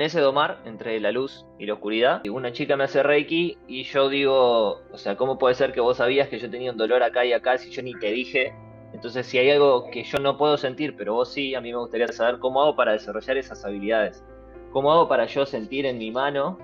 En ese domar entre la luz y la oscuridad, una chica me hace Reiki y yo digo, o sea, ¿cómo puede ser que vos sabías que yo tenía un dolor acá y acá si yo ni te dije? Entonces, si hay algo que yo no puedo sentir, pero vos sí, a mí me gustaría saber cómo hago para desarrollar esas habilidades. ¿Cómo hago para yo sentir en mi mano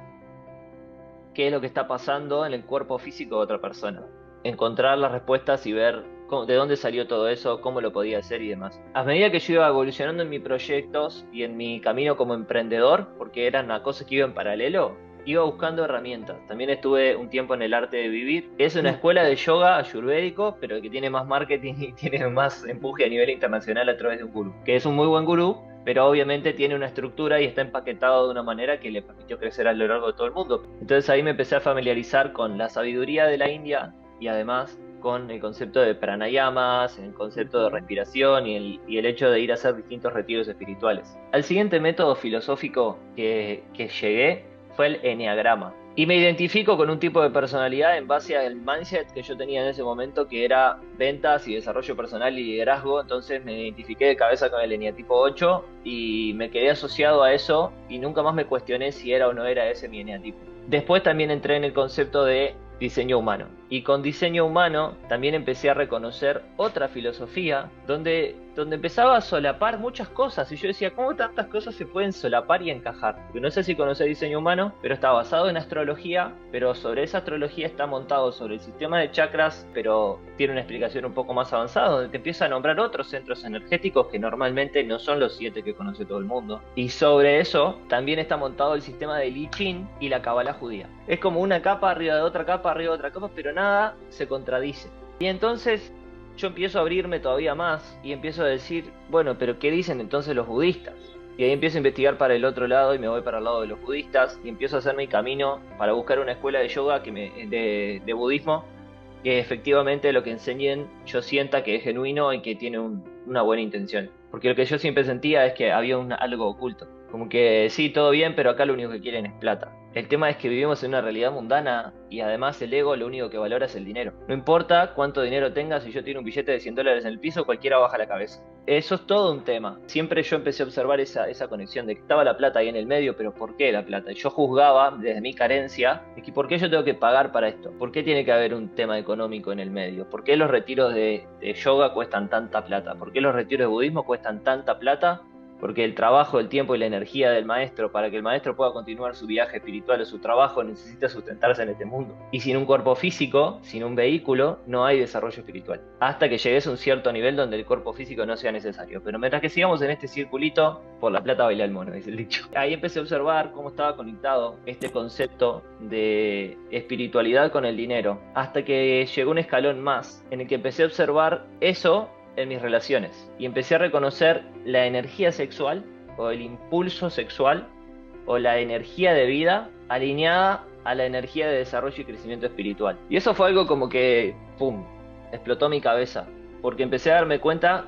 qué es lo que está pasando en el cuerpo físico de otra persona? Encontrar las respuestas y ver de dónde salió todo eso, cómo lo podía hacer y demás. A medida que yo iba evolucionando en mis proyectos y en mi camino como emprendedor, porque eran una cosa que iba en paralelo, iba buscando herramientas. También estuve un tiempo en el arte de vivir. Es una escuela de yoga ayurvédico, pero que tiene más marketing y tiene más empuje a nivel internacional a través de un gurú, que es un muy buen gurú, pero obviamente tiene una estructura y está empaquetado de una manera que le permitió crecer a lo largo de todo el mundo. Entonces ahí me empecé a familiarizar con la sabiduría de la India y además con el concepto de pranayamas, el concepto de respiración y el hecho de ir a hacer distintos retiros espirituales. Al siguiente método filosófico que llegué fue el enneagrama. Y me identifico con un tipo de personalidad en base al mindset que yo tenía en ese momento, que era ventas y desarrollo personal y liderazgo. Entonces me identifiqué de cabeza con el eneatipo 8 y me quedé asociado a eso y nunca más me cuestioné si era o no era ese mi eneatipo. Después también entré en el concepto de diseño humano. Y con diseño humano también empecé a reconocer otra filosofía donde empezaba a solapar muchas cosas. Y yo decía, ¿cómo tantas cosas se pueden solapar y encajar? Porque no sé si conocés diseño humano, pero está basado en astrología, pero sobre esa astrología está montado sobre el sistema de chakras, pero tiene una explicación un poco más avanzada, donde te empieza a nombrar otros centros energéticos que normalmente no son los 7 que conoce todo el mundo. Y sobre eso también está montado el sistema de I Ching y la Kabbalah judía. Es como una capa arriba de otra capa, arriba de otra capa, pero nada se contradice. Y entonces yo empiezo a abrirme todavía más y empiezo a decir, bueno, pero ¿qué dicen entonces los budistas? Y ahí empiezo a investigar para el otro lado y me voy para el lado de los budistas y empiezo a hacer mi camino para buscar una escuela de yoga de budismo que efectivamente lo que enseñen yo sienta que es genuino y que tiene una buena intención. Porque lo que yo siempre sentía es que había algo oculto. Como que sí, todo bien, pero acá lo único que quieren es plata. El tema es que vivimos en una realidad mundana y además el ego lo único que valora es el dinero. No importa cuánto dinero tengas, si yo tiro un billete de $100 en el piso, cualquiera baja la cabeza. Eso es todo un tema. Siempre yo empecé a observar esa conexión de que estaba la plata ahí en el medio, pero ¿por qué la plata? Y yo juzgaba desde mi carencia de que ¿por qué yo tengo que pagar para esto? ¿Por qué tiene que haber un tema económico en el medio? ¿Por qué los retiros de yoga cuestan tanta plata? ¿Por qué los retiros de budismo cuestan tanta plata? Porque el trabajo, el tiempo y la energía del maestro, para que el maestro pueda continuar su viaje espiritual o su trabajo, necesita sustentarse en este mundo. Y sin un cuerpo físico, sin un vehículo, no hay desarrollo espiritual. Hasta que llegues a un cierto nivel donde el cuerpo físico no sea necesario. Pero mientras que sigamos en este circulito, por la plata baila el mono, dice el dicho. Ahí empecé a observar cómo estaba conectado este concepto de espiritualidad con el dinero. Hasta que llegó un escalón más, en el que empecé a observar eso en mis relaciones y empecé a reconocer la energía sexual o el impulso sexual o la energía de vida alineada a la energía de desarrollo y crecimiento espiritual. Y eso fue algo como que, ¡pum!, explotó mi cabeza, porque empecé a darme cuenta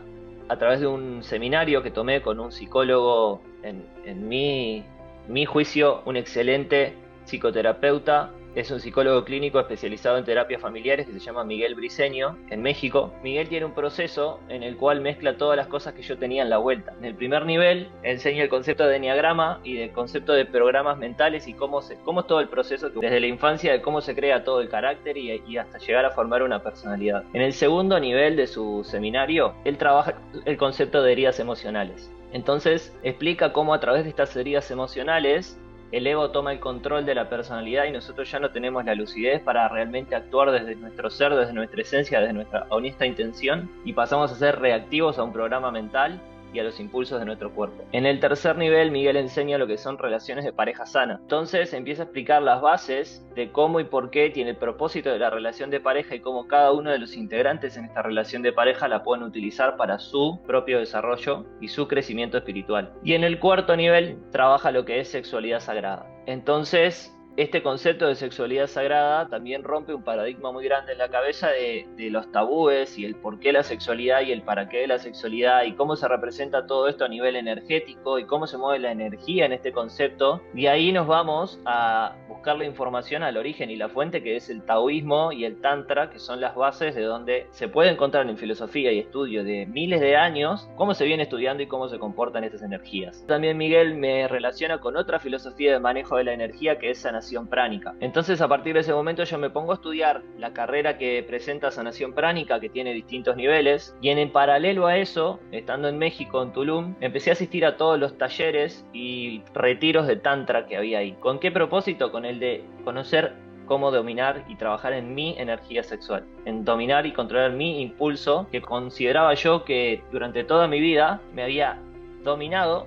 a través de un seminario que tomé con un psicólogo, en mi juicio, un excelente psicoterapeuta. Es un psicólogo clínico especializado en terapias familiares que se llama Miguel Briceño, en México. Miguel tiene un proceso en el cual mezcla todas las cosas que yo tenía en la vuelta. En el primer nivel enseña el concepto de enneagrama y el concepto de programas mentales y cómo es todo el proceso desde la infancia, de cómo se crea todo el carácter y hasta llegar a formar una personalidad. En el segundo nivel de su seminario, él trabaja el concepto de heridas emocionales. Entonces explica cómo a través de estas heridas emocionales el ego toma el control de la personalidad y nosotros ya no tenemos la lucidez para realmente actuar desde nuestro ser, desde nuestra esencia, desde nuestra honesta intención y pasamos a ser reactivos a un programa mental y a los impulsos de nuestro cuerpo. En el tercer nivel, Miguel enseña lo que son relaciones de pareja sana. Entonces empieza a explicar las bases de cómo y por qué tiene el propósito de la relación de pareja y cómo cada uno de los integrantes en esta relación de pareja la pueden utilizar para su propio desarrollo y su crecimiento espiritual. Y en el cuarto nivel trabaja lo que es sexualidad sagrada. Entonces, este concepto de sexualidad sagrada también rompe un paradigma muy grande en la cabeza de los tabúes y el por qué la sexualidad y el para qué de la sexualidad y cómo se representa todo esto a nivel energético y cómo se mueve la energía en este concepto. Y ahí nos vamos a buscar la información al origen y la fuente, que es el taoísmo y el tantra, que son las bases de donde se puede encontrar en filosofía y estudio de miles de años cómo se viene estudiando y cómo se comportan estas energías. También Miguel me relaciona con otra filosofía de manejo de la energía, que es sanación pránica. Entonces, a partir de ese momento yo me pongo a estudiar la carrera que presenta sanación pránica, que tiene distintos niveles, y en paralelo a eso, estando en México, en Tulum, empecé a asistir a todos los talleres y retiros de tantra que había ahí. ¿Con qué propósito? Con el de conocer cómo dominar y trabajar en mi energía sexual, en dominar y controlar mi impulso, que consideraba yo que durante toda mi vida me había dominado,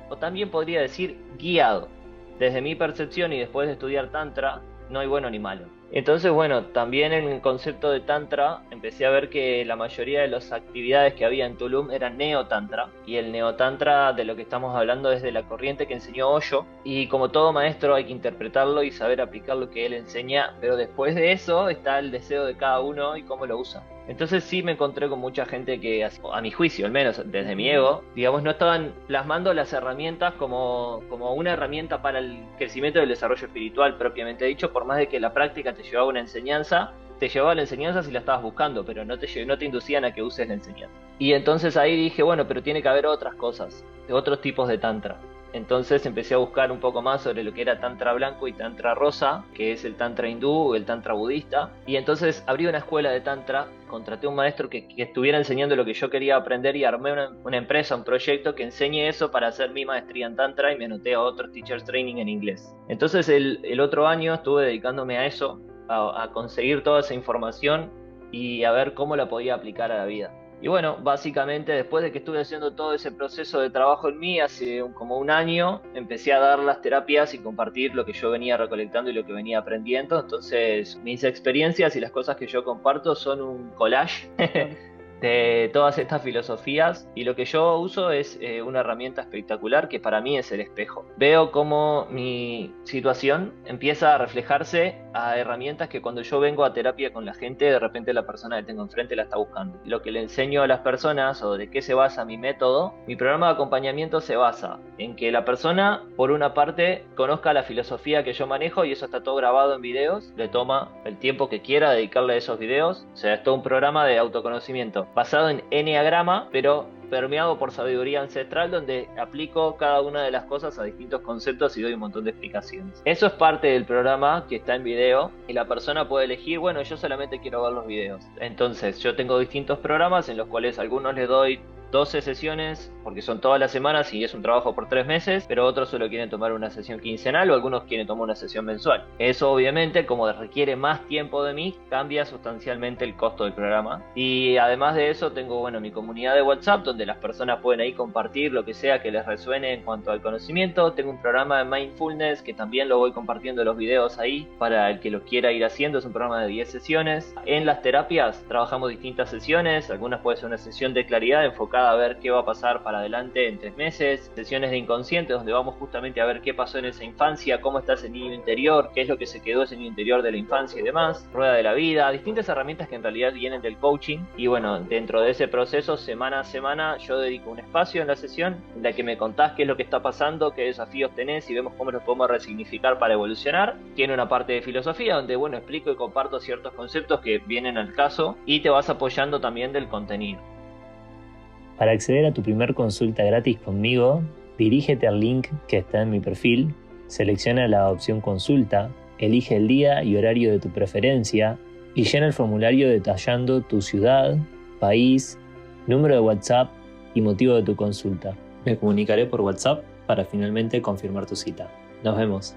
o también podría decir guiado. Desde mi percepción y después de estudiar tantra, no hay bueno ni malo. Entonces, bueno, también en el concepto de tantra empecé a ver que la mayoría de las actividades que había en Tulum eran neotantra, y el neotantra de lo que estamos hablando es de la corriente que enseñó Osho, y como todo maestro hay que interpretarlo y saber aplicar lo que él enseña, pero después de eso está el deseo de cada uno y cómo lo usa. Entonces sí me encontré con mucha gente que, a mi juicio, al menos desde mi ego, digamos, no estaban plasmando las herramientas como una herramienta para el crecimiento del desarrollo espiritual propiamente dicho, por más de que la práctica te llevaba una enseñanza, te llevaba la enseñanza si la estabas buscando, pero no te inducían a que uses la enseñanza. Y entonces ahí dije, bueno, pero tiene que haber otras cosas, otros tipos de tantra. Entonces empecé a buscar un poco más sobre lo que era tantra blanco y tantra rosa, que es el tantra hindú o el tantra budista. Y entonces abrí una escuela de tantra, contraté a un maestro que estuviera enseñando lo que yo quería aprender y armé una empresa, un proyecto que enseñe eso para hacer mi maestría en tantra, y me anoté a otro Teachers Training en inglés. Entonces el otro año estuve dedicándome a eso, a conseguir toda esa información y a ver cómo la podía aplicar a la vida. Y bueno, básicamente después de que estuve haciendo todo ese proceso de trabajo en mí, hace como un año, empecé a dar las terapias y compartir lo que yo venía recolectando y lo que venía aprendiendo. Entonces, mis experiencias y las cosas que yo comparto son un collage de todas estas filosofías, y lo que yo uso es una herramienta espectacular que para mí es el espejo. Veo cómo mi situación empieza a reflejarse a herramientas que cuando yo vengo a terapia con la gente, de repente la persona que tengo enfrente la está buscando. Lo que le enseño a las personas, o de qué se basa mi método, mi programa de acompañamiento se basa en que la persona, por una parte, conozca la filosofía que yo manejo, y eso está todo grabado en videos, le toma el tiempo que quiera dedicarle a esos videos. O sea, es todo un programa de autoconocimiento basado en enneagrama, pero permeado por sabiduría ancestral, donde aplico cada una de las cosas a distintos conceptos y doy un montón de explicaciones. Eso es parte del programa que está en video, y la persona puede elegir, bueno, yo solamente quiero ver los videos. Entonces yo tengo distintos programas en los cuales a algunos les doy 12 sesiones, porque son todas las semanas y es un trabajo por 3 meses, pero otros solo quieren tomar una sesión quincenal, o algunos quieren tomar una sesión mensual. Eso obviamente, como requiere más tiempo de mí, cambia sustancialmente el costo del programa. Y además de eso tengo, bueno, mi comunidad de WhatsApp, donde las personas pueden ahí compartir lo que sea que les resuene en cuanto al conocimiento. Tengo un programa de mindfulness que también lo voy compartiendo los videos ahí para el que lo quiera ir haciendo. Es un programa de 10 sesiones. En las terapias trabajamos distintas sesiones, algunas puede ser una sesión de claridad enfocada a ver qué va a pasar para adelante en 3 meses, sesiones de inconsciente donde vamos justamente a ver qué pasó en esa infancia, cómo está ese niño interior, qué es lo que se quedó ese niño interior de la infancia y demás, rueda de la vida, distintas herramientas que en realidad vienen del coaching. Y bueno, dentro de ese proceso, semana a semana, yo dedico un espacio en la sesión en la que me contás qué es lo que está pasando, qué desafíos tenés, y vemos cómo los podemos resignificar para evolucionar. Tiene una parte de filosofía donde, bueno, explico y comparto ciertos conceptos que vienen al caso, y te vas apoyando también del contenido. Para acceder a tu primer consulta gratis conmigo, dirígete al link que está en mi perfil, selecciona la opción consulta, elige el día y horario de tu preferencia y llena el formulario detallando tu ciudad, país, número de WhatsApp y motivo de tu consulta. Me comunicaré por WhatsApp para finalmente confirmar tu cita. Nos vemos.